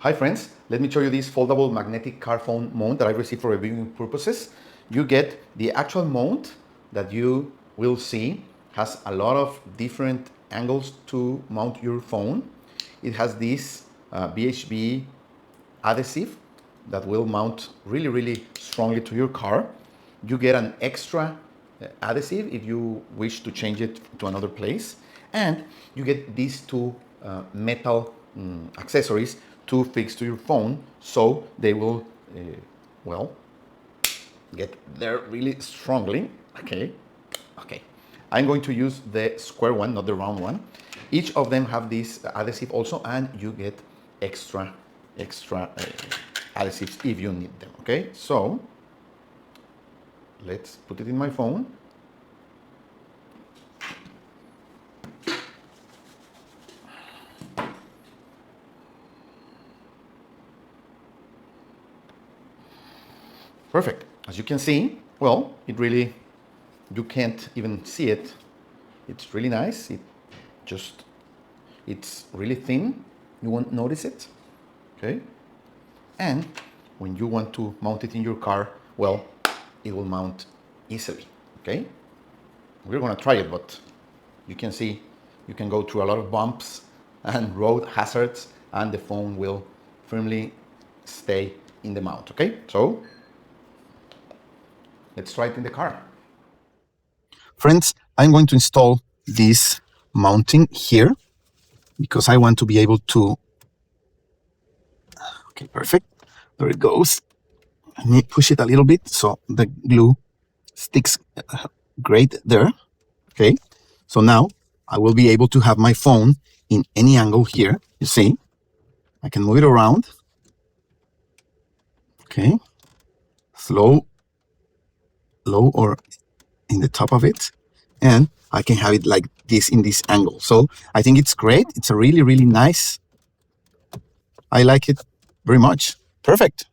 Hi friends, let me show you this foldable magnetic car phone mount that I received for reviewing purposes. You get the actual mount that you will see has a lot of different angles to mount your phone. It has this VHB adhesive that will mount really strongly to your car. You get an extra adhesive if you wish to change it to another place, and you get these two metal accessories to fix to your phone, so they will well get there really strongly. Okay, I'm going to use the square one, not the round one. Each of them have this adhesive also, and you get extra adhesives if you need them. Okay, so let's put it in my phone. Perfect. As you can see, well, it really, you can't even see it. It's really nice. It's really thin. You won't notice it. Okay. And when you want to mount it in your car, well, it will mount easily. Okay. We're going to try it, but you can see you can go through a lot of bumps and road hazards, and the phone will firmly stay in the mount. Okay. So let's try it in the car. Friends, I'm going to install this mounting here because I want to be able to... Okay, perfect. There it goes. Let me push it a little bit so the glue sticks great there. Okay, so now I will be able to have my phone in any angle here. You see, I can move it around. Okay, low or in the top of it, and I can have it like this in this angle. So I think it's great. It's a really nice. I like it very much. Perfect.